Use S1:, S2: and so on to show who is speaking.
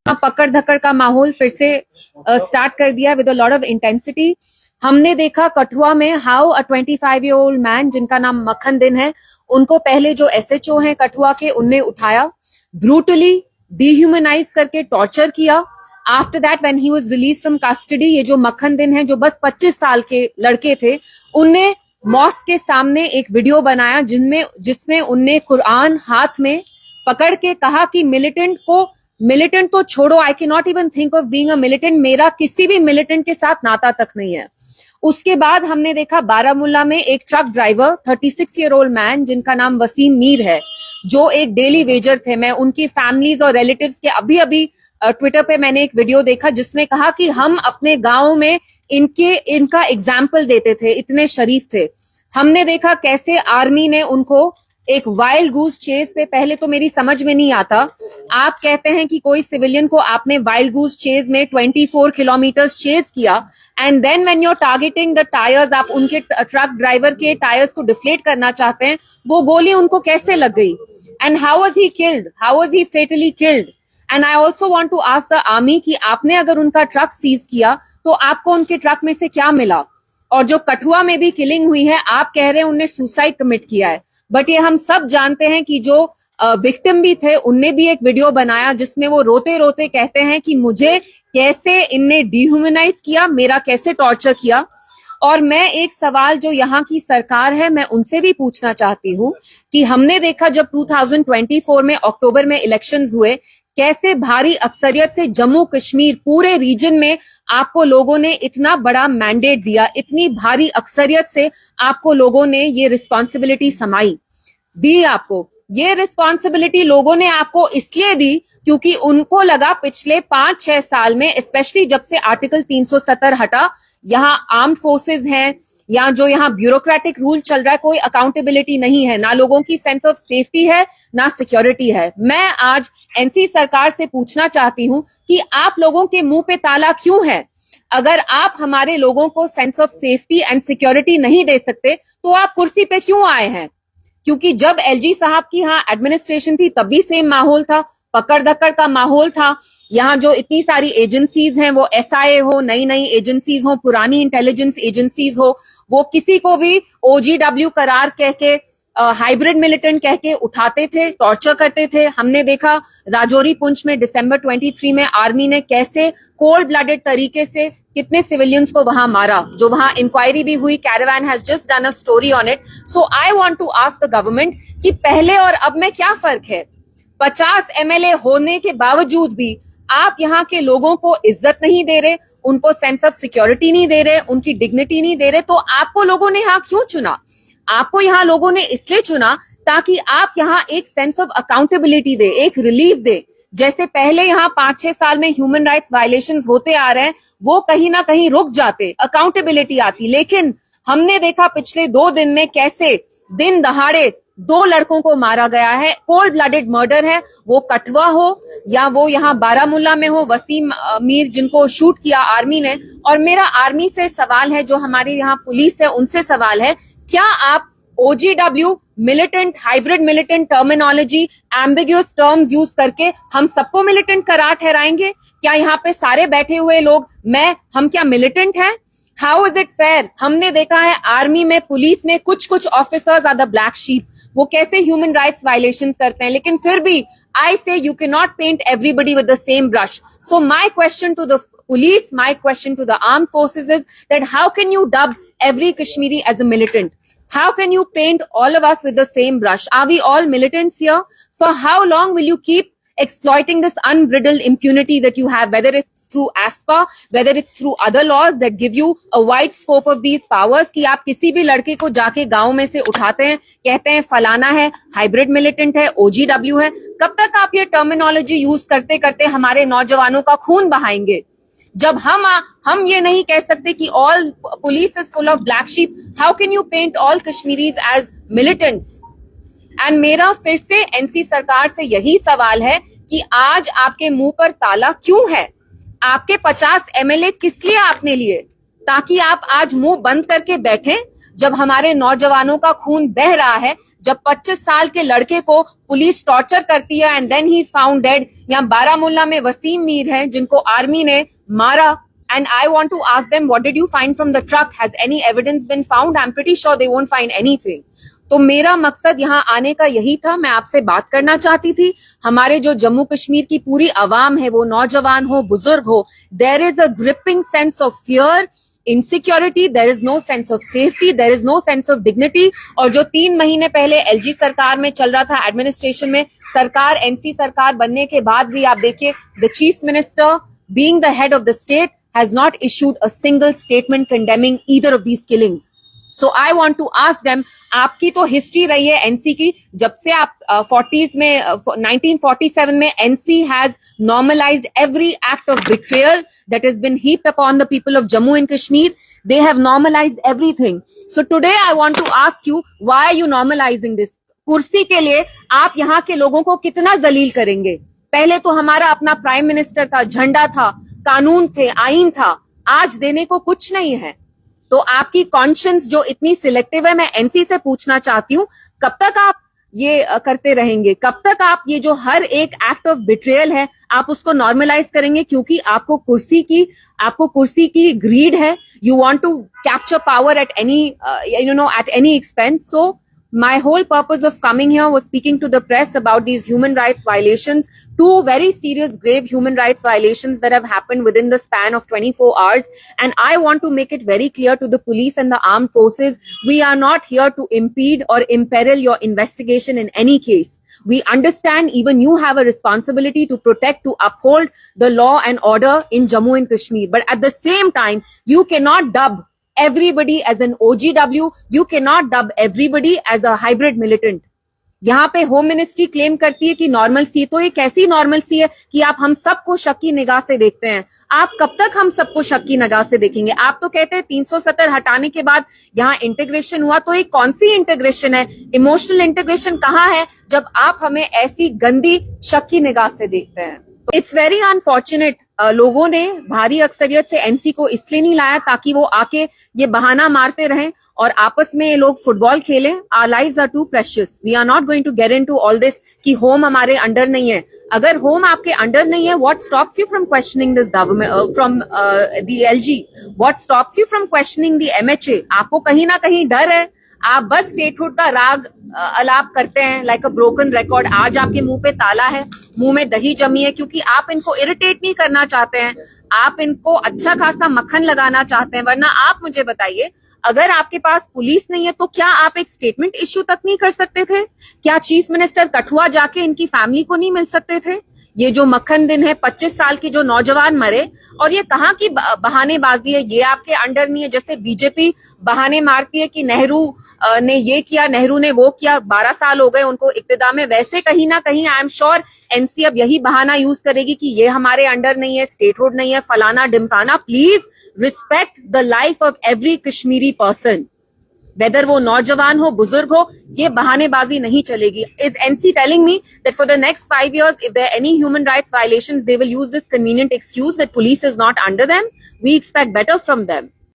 S1: पकड़ धकड़ का माहौल फिर से स्टार्ट कर दिया with a lot of intensity. हमने देखा कठुआ में हाउ अ 25-year-old मैन जिनका नाम मक्खन दिन है, उनको पहले जो एसएचओ हैं कठुआ के, उनने उठाया, ब्रूटली डिह्यूमनाइज करके टॉर्चर किया। After that when he was release from custody, ये जो मक्खन दिन है जो बस 25 साल के लड़के थे, उनने मॉस्क के सामने एक वीडियो बनाया जिसमें उनने कुरान हाथ में पकड़ के कहा कि मिलिटेंट तो छोड़ो, I can not even think of being a militant, मेरा किसी भी मिलिटेंट के साथ नाता तक नहीं है। उसके बाद हमने देखा बारामूला में एक ट्रक ड्राइवर 36-year-old मैन जिनका नाम वसीम मीर है, जो एक डेली वेजर थे। मैं उनकी फैमिलीज और रिलेटिव्स के अभी ट्विटर पे मैंने एक वीडियो देखा जिसमें कहा कि हम अपने गांव में इनका एग्जाम्पल देते थे, इतने शरीफ थे। हमने देखा कैसे आर्मी ने उनको एक वाइल्ड गूस चेज पे, पहले तो मेरी समझ में नहीं आता, आप कहते हैं कि कोई सिविलियन को आपने वाइल्ड गूस चेज में 24 किलोमीटर्स चेज किया and then when you are targeting the tyres, आप उनके ट्रक ड्राइवर के टायर्स को डिफ्लेट करना चाहते हैं, वो गोली उनको कैसे लग गई and how was he killed, how was he fatally killed. And I also want to ask the army कि आपने अगर उनका ट्रक सीज किया तो आपको उनके ट्रक में से क्या मिला। और जो कठुआ में भी किलिंग हुई है, आप कह रहे हैं उनने सुसाइड कमिट किया है, बट ये हम सब जानते हैं कि जो विक्टिम भी थे उनने भी एक वीडियो बनाया जिसमें वो रोते रोते कहते हैं कि मुझे कैसे इनने डिह्यूमनाइज किया, मेरा कैसे टॉर्चर किया। और मैं एक सवाल जो यहाँ की सरकार है मैं उनसे भी पूछना चाहती हूँ कि हमने देखा जब 2024 में अक्टूबर में इलेक्शंस हुए, कैसे भारी अक्सरियत से जम्मू कश्मीर पूरे रीजन में आपको लोगों ने इतना बड़ा मैंडेट दिया, इतनी भारी अक्सरियत से आपको लोगों ने ये रिस्पॉन्सिबिलिटी समाई दी। आपको ये रिस्पॉन्सिबिलिटी लोगों ने आपको इसलिए दी क्योंकि उनको लगा पिछले 5-6 साल में, स्पेशली जब से आर्टिकल 370 हटा, यहाँ आर्म्ड फोर्सेस हैं या जो यहाँ ब्यूरोक्रेटिक रूल चल रहा है, कोई अकाउंटेबिलिटी नहीं है, ना लोगों की सेंस ऑफ सेफ्टी है, ना सिक्योरिटी है। मैं आज एनसी सरकार से पूछना चाहती हूँ कि आप लोगों के मुंह पे ताला क्यों है? अगर आप हमारे लोगों को sense of safety and security नहीं दे सकते तो आप कुर्सी पे क्यों आए हैं? क्योंकि जब एलजी साहब की यहाँ एडमिनिस्ट्रेशन थी तब भी सेम माहौल था, पकड़ धकड़ का माहौल था। यहाँ जो इतनी सारी एजेंसीज हैं, वो एसआईए हो, नई नई एजेंसीज हो, पुरानी इंटेलिजेंस एजेंसीज हो, वो किसी को भी ओजीडब्ल्यू करार कह के, हाइब्रिड मिलिटेंट कह के उठाते थे, टॉर्चर करते थे। हमने देखा राजौरी पुंछ में दिसंबर 23 में आर्मी ने कैसे कोल्ड ब्लडेड तरीके से कितने सिविलियंस को वहां मारा, जो वहां इंक्वायरी भी हुई। Caravan has just done a story on it. So I want to ask the government कि पहले और अब में क्या फर्क है? 50 एमएलए होने के बावजूद भी आप यहाँ के लोगों को इज्जत नहीं दे रहे, उनको सेंस ऑफ सिक्योरिटी नहीं दे रहे, उनकी डिग्निटी नहीं दे रहे, तो आपको लोगों ने यहाँ क्यों चुना? आपको यहाँ लोगों ने इसलिए चुना ताकि आप यहाँ एक सेंस ऑफ अकाउंटेबिलिटी दे, एक रिलीफ दे। जैसे पहले यहाँ 5-6 साल में ह्यूमन राइट्स वायलेशंस होते आ रहे हैं, वो कहीं ना कहीं रुक जाते, अकाउंटेबिलिटी आती। लेकिन हमने देखा पिछले 2 दिन में कैसे दिन दहाड़े 2 लड़कों को मारा गया है, कोल्ड ब्लडेड मर्डर है, वो कठुआ हो या वो यहाँ बारामूला में हो, वसीम मीर जिनको शूट किया आर्मी ने। और मेरा आर्मी से सवाल है, जो हमारे यहाँ पुलिस है उनसे सवाल है, क्या आप OGW, militant, hybrid militant terminology, ambiguous terms use करके हम सबको मिलिटेंट करार ठहराएंगे? क्या यहाँ पे सारे बैठे हुए लोग हम क्या मिलिटेंट हैं? How is it fair? हमने देखा है आर्मी में, पुलिस में कुछ officers are the black sheep, वो कैसे ह्यूमन राइट्स वायलेशंस करते हैं, लेकिन फिर भी I say you can not paint everybody with the same brush. So my question to the police, my question to the armed forces is that how can you dub every Kashmiri as a militant? How can you paint all of us with the same brush? Are we all militants here? For how long will you keep exploiting this unbridled impunity that you have, whether it's through ASPA, whether it's through other laws that give you a wide scope of these powers, कि आप किसी भी लड़के को जाके गांव में से उठाते हैं, कहते हैं फलाना है, हाइब्रिड मिलिटेंट है, ओजीडब्ल्यू है। कब तक आप ये टर्मिनोलॉजी यूज करते करते हमारे नौजवानों का खून बहाएंगे? जब हम ये नहीं कह सकते कि all police is full of black sheep, how can you paint all Kashmiris as militants? And मेरा फिर से एनसी सरकार से यही सवाल है कि आज आपके मुंह पर ताला क्यों है? आपके 50 एमएलए किस लिए आपने लिए? ताकि आप आज मुंह बंद करके बैठें, जब हमारे नौजवानों का खून बह रहा है, जब 25 साल के लड़के को पुलिस टॉर्चर करती है and then he is found dead. यहाँ बारामूला में वसीम मीर है जिनको आर्मी ने मारा, and I want to ask them, what did you find from the truck? Has any evidence been found? I'm pretty sure they won't find anything. तो मेरा मकसद यहाँ आने का यही था, मैं आपसे बात करना चाहती थी। हमारे जो जम्मू कश्मीर की पूरी आवाम है, वो नौजवान हो, बुजुर्ग हो, there is a gripping sense of fear, insecurity, there is no sense of safety, there is no sense of dignity. और जो 3 महीने पहले एलजी सरकार में चल रहा था, एडमिनिस्ट्रेशन में, सरकार एनसी सरकार बनने के बाद भी आप देखिए, the chief minister being the head of the state has not issued a single statement condemning either of these killings. So I want to ask them, आपकी तो हिस्ट्री रही है एनसी की, जब से आप 40s में 1947 में NC has normalized every act of betrayal that has been heaped upon the people of Jammu and Kashmir. They have normalized everything. So today I want to ask you, why are you normalizing this? कुर्सी के लिए आप यहाँ के लोगों को कितना जलील करेंगे? पहले तो हमारा अपना प्राइम मिनिस्टर था, झंडा था, कानून थे, आईन था, आज देने को कुछ नहीं है। तो आपकी कॉन्शियंस जो इतनी सिलेक्टिव है, मैं एनसी से पूछना चाहती हूँ, कब तक आप ये करते रहेंगे? कब तक आप ये जो हर एक एक्ट ऑफ बिट्रेयल है, आप उसको नॉर्मलाइज करेंगे? क्योंकि आपको कुर्सी की ग्रीड है, you want to capture power at any at any expense. So my whole purpose of coming here was speaking to the press about these human rights violations, 2 very serious, grave human rights violations that have happened within the span of 24 hours. And I want to make it very clear to the police and the armed forces, we are not here to impede or imperil your investigation in any case. We understand even you have a responsibility to protect, to uphold the law and order in Jammu and Kashmir. But at the same time, you cannot dub everybody as an OGW, you cannot dub everybody as a hybrid militant. यहाँ पे home ministry claim करती है कि normal सी, तो ये कैसी normal सी है कि आप हम सबको शक की निगाह से देखते हैं? आप कब तक हम सबको शक की निगाह से देखेंगे? आप तो कहते हैं 370 हटाने के बाद यहाँ इंटीग्रेशन हुआ, तो ये कौन सी इंटीग्रेशन है? इमोशनल इंटीग्रेशन कहाँ है जब आप हमें ऐसी गंदी शक की निगाह से देखते हैं? इट्स वेरी अनफॉर्चुनेट, लोगों ने भारी अक्सरियत से एनसी को इसलिए नहीं लाया ताकि वो आके ये बहाना मारते रहें और आपस में ये लोग फुटबॉल खेलें। Our lives are too precious, we are not going to get into all this कि होम हमारे अंडर नहीं है। अगर होम आपके अंडर नहीं है, what stops you from questioning this government from the LG? What stops you from questioning the MHA? आपको कहीं ना कहीं डर है, आप बस स्टेटहुड का राग अलाप करते हैं लाइक अ ब्रोकन रिकॉर्ड। आज आपके मुंह पे ताला है, मुंह में दही जमी है, क्योंकि आप इनको इरिटेट नहीं करना चाहते हैं, आप इनको अच्छा खासा मक्खन लगाना चाहते हैं। वरना आप मुझे बताइए, अगर आपके पास पुलिस नहीं है तो क्या आप एक स्टेटमेंट इश्यू तक नहीं कर सकते थे? क्या चीफ मिनिस्टर कठुआ जाके इनकी फैमिली को नहीं मिल सकते थे? ये जो मक्खन दिन है, 25 साल के जो नौजवान मरे, और ये कहाँ की बहानेबाजी है? ये आपके अंडर नहीं है। जैसे बीजेपी बहाने मारती है कि नेहरू ने ये किया, नेहरू ने वो किया, 12 साल हो गए उनको इक्तिदार में, वैसे कहीं ना कहीं आई एम श्योर एनसी अब यही बहाना यूज करेगी कि ये हमारे अंडर नहीं है, स्टेटहुड नहीं है, फलाना डिमकाना। Please respect the life of every Kashmiri person, whether वो नौजवान हो, बुजुर्ग हो, ये बहानेबाजी नहीं चलेगी। Is NC telling me that for the next 5 years, if there are any human rights violations, they will use this convenient excuse that police is not under them? We expect better from them.